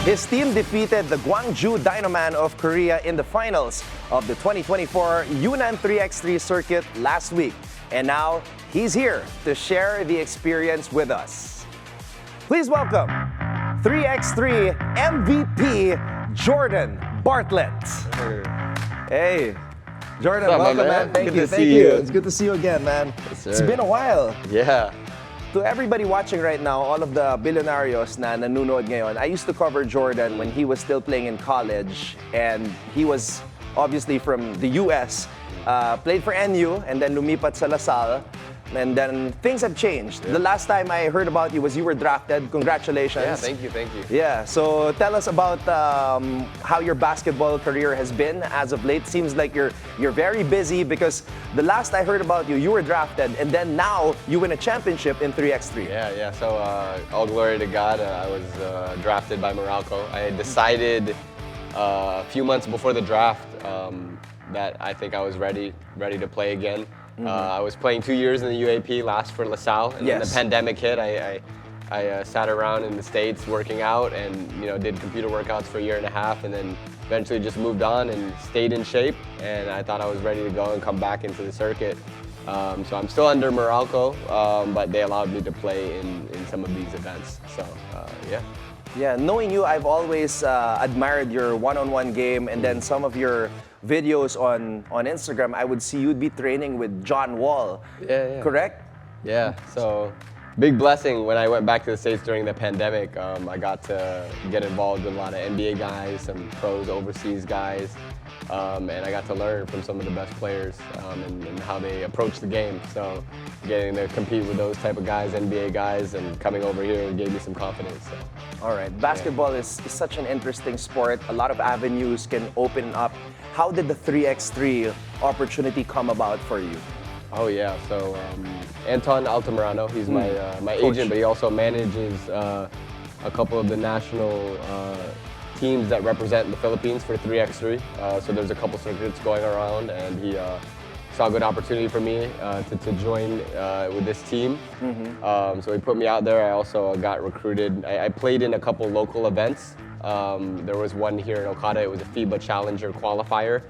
His team defeated the Gwangju Dinoman of Korea in the finals of the 2024 Yunnan 3x3 circuit last week. And now he's here to share the experience with us. Please welcome 3x3 MVP Jordan Bartlett. Hey, Jordan, welcome, man. Thank you. It's good to see you again, man. Yes, it's been a while. Yeah. To everybody watching right now, all of the billionaires na nanonood ngayon, I used to cover Jordan when he was still playing in college, and he was obviously from the US, played for NU, and then lumipat sa LaSalle, and then things have changed. Yeah. The last time I heard about you was you were drafted. Congratulations. Yeah, thank you. Yeah, so tell us about how your basketball career has been as of late. Seems like you're very busy because the last I heard about you, you were drafted, and then now you win a championship in 3x3. Yeah. So all glory to God. I was drafted by Morocco. I had decided a few months before the draft that I think I was ready to play again. I was playing 2 years in the UAP, last for LaSalle, and then the pandemic hit. I sat around in the States working out and did computer workouts for a year and a half, and then eventually just moved on and stayed in shape. And I thought I was ready to go and come back into the circuit. So I'm still under Morocco, but they allowed me to play in some of these events. So yeah. Yeah, knowing you, I've always admired your one-on-one game, and then some of your videos on Instagram, I would see you'd be training with John Wall. Yeah. Correct? Yeah. So big blessing when I went back to the States during the pandemic. I got to get involved with a lot of NBA guys, some pros, overseas guys, and I got to learn from some of the best players and how they approach the game. So getting to compete with those type of guys, NBA guys, and coming over here gave me some confidence. So. All right, basketball is such an interesting sport. A lot of avenues can open up. How did the 3x3 opportunity come about for you? Oh yeah, so Anton Roxas, he's my agent, but he also manages a couple of the national teams that represent the Philippines for 3x3. So there's a couple circuits going around, and he saw a good opportunity for me to join with this team. So he put me out there. I also got recruited. I played in a couple local events. There was one here in Okada. It was a FIBA Challenger qualifier.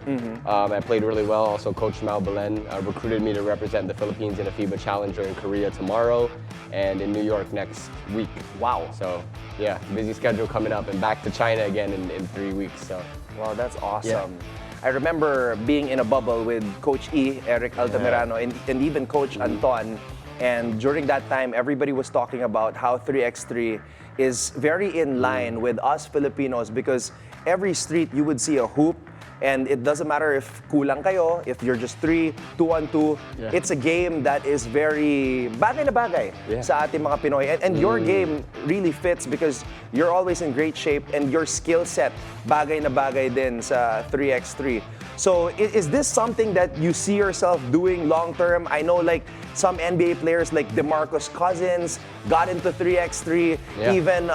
I played really well. Also, Coach Mal Belen recruited me to represent the Philippines in a FIBA Challenger in Korea tomorrow and in New York next week. Wow. So yeah, busy schedule coming up, and back to China again in 3 weeks. So. Wow, that's awesome. Yeah. I remember being in a bubble with Coach E, Eric Altamirano, and even Coach Anton. And during that time, everybody was talking about how 3x3 is very in line with us Filipinos, because every street you would see a hoop, and it doesn't matter if kulang kayo, if you're just 3, 2-on-2. Yeah. It's a game that is very bagay na bagay sa ating mga Pinoy. And your game really fits because you're always in great shape, and your skill set bagay na bagay din sa 3x3. So is this something that you see yourself doing long term? I know like some NBA players like DeMarcus Cousins got into 3x3, even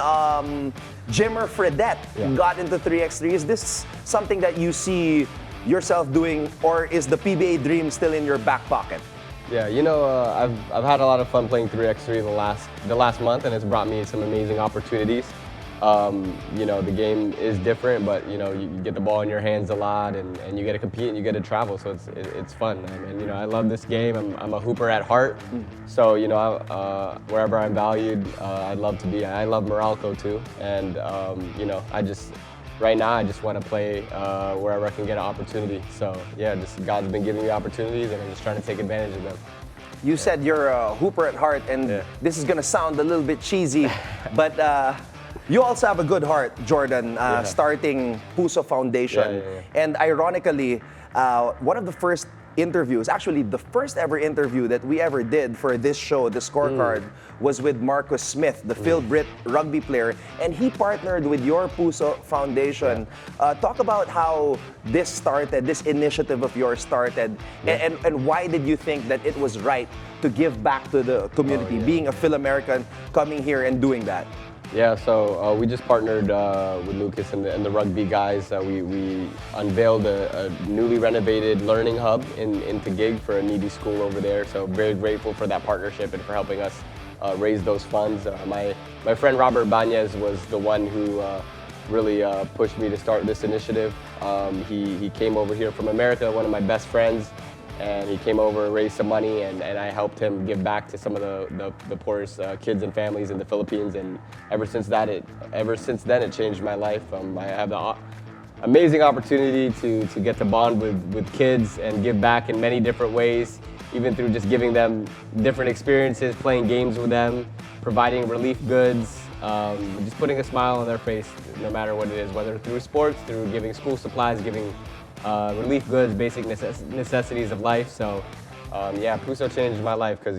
Jimmer Fredette got into 3x3. Is this something that you see yourself doing, or is the PBA dream still in your back pocket? Yeah, I've had a lot of fun playing 3x3 the last month, and it's brought me some amazing opportunities. The game is different, but you get the ball in your hands a lot, and you get to compete and you get to travel, so it's fun. And I love this game. I'm a hooper at heart, so wherever I'm valued, I'd love to be. I love Morocco too, and right now I just want to play wherever I can get an opportunity. So yeah, God's been giving me opportunities, and I'm just trying to take advantage of them. You said you're a hooper at heart, and this is gonna sound a little bit cheesy, but you also have a good heart, Jordan, starting Puso Foundation. And ironically, one of the first interviews, actually the first ever interview that we ever did for this show, the Scorecard, was with Marcus Smith, the Phil Britt rugby player, and he partnered with your Puso Foundation. Talk about how this initiative of yours started, and why did you think that it was right to give back to the community, being a Phil-American, coming here and doing that? Yeah, so we just partnered with Lucas and the rugby guys. We unveiled a newly renovated learning hub in Taguig for a needy school over there. So very grateful for that partnership and for helping us raise those funds. My friend Robert Banez was the one who really pushed me to start this initiative. He came over here from America, one of my best friends, and he came over, raised some money, and I helped him give back to some of the poorest kids and families in the Philippines. And ever since then, it changed my life. I have the amazing opportunity to get to bond with kids and give back in many different ways, even through just giving them different experiences, playing games with them, providing relief goods, just putting a smile on their face no matter what it is, whether through sports, through giving school supplies, giving relief goods, basic necessities of life. So yeah, Puso changed my life because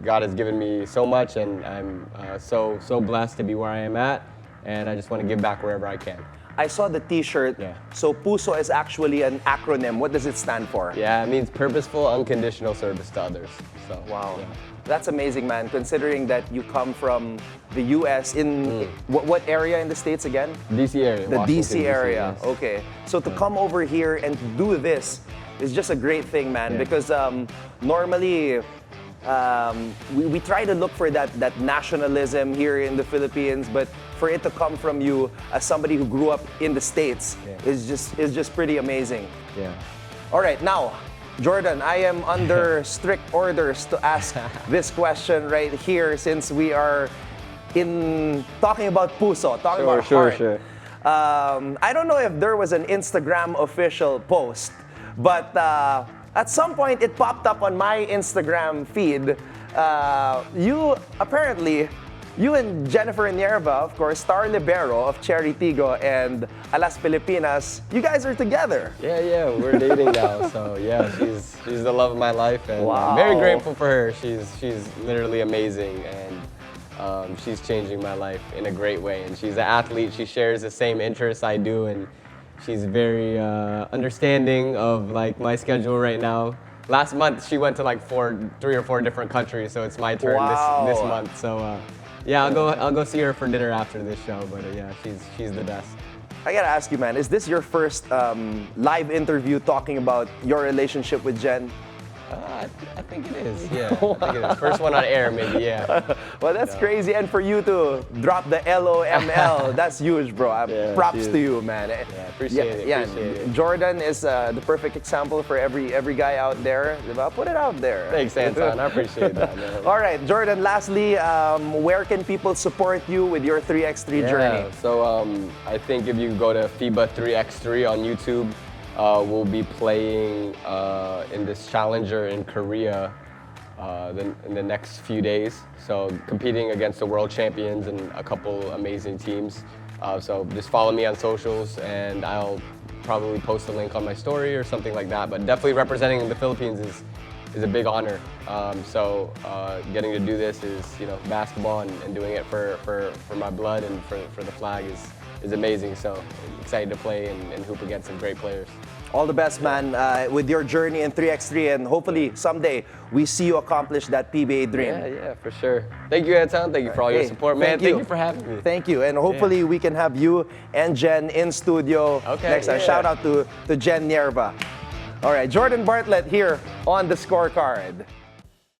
God has given me so much, and I'm so blessed to be where I am at, and I just want to give back wherever I can. I saw the T-shirt. Yeah. So Puso is actually an acronym. What does it stand for? Yeah, it means purposeful, unconditional service to others. So wow, yeah. That's amazing, man. Considering that you come from the U.S. in what area in the States again? DC area. The Washington, DC area. yes. Okay. So to come over here and do this is just a great thing, man. Yeah. Because normally we try to look for that nationalism here in the Philippines, but for it to come from you as somebody who grew up in the States is just pretty amazing. Yeah. All right, now, Jordan, I am under strict orders to ask this question right here since we are talking about Puso, talking about heart. Sure. I don't know if there was an Instagram official post, but at some point it popped up on my Instagram feed. You and Jennifer Nierva, of course, star libero of Cherry Tigo and Alas Pilipinas, you guys are together. Yeah, we're dating now. So yeah, she's the love of my life, and wow. I'm very grateful for her. She's literally amazing, and she's changing my life in a great way. And she's an athlete. She shares the same interests I do, and she's very understanding of like my schedule right now. Last month she went to like 3 or 4 different countries, so it's my turn wow. this month. So. Yeah, I'll go see her for dinner after this show, but yeah, she's the best. I gotta ask you, man, is this your first live interview talking about your relationship with Jen? I think it is, yeah. I think it is. First one on air, maybe, yeah. Well, that's crazy, and for you to drop the LOML, that's huge, bro. Props to you, man. Yeah, appreciate it. Jordan is the perfect example for every guy out there. Put it out there. Thanks, Anton. I appreciate that, man. All right, Jordan, lastly, where can people support you with your 3x3 journey? So I think if you go to FIBA 3x3 on YouTube, we'll be playing in this challenger in Korea in the next few days. So competing against the world champions and a couple amazing teams. So just follow me on socials, and I'll probably post a link on my story or something like that. But definitely representing the Philippines is a big honor. So getting to do this is basketball, and doing it for my blood and for the flag is amazing. So excited to play and hoop against some great players. All the best, man, with your journey in 3x3, and hopefully someday we see you accomplish that PBA dream. Yeah, for sure. Thank you, Anton. Thank you for all your support, man. Thank you for having me. Thank you, and hopefully we can have you and Jen in studio next time. Shout out to Jen Nierva. All right, Jordan Bartlett here on the Scorecard.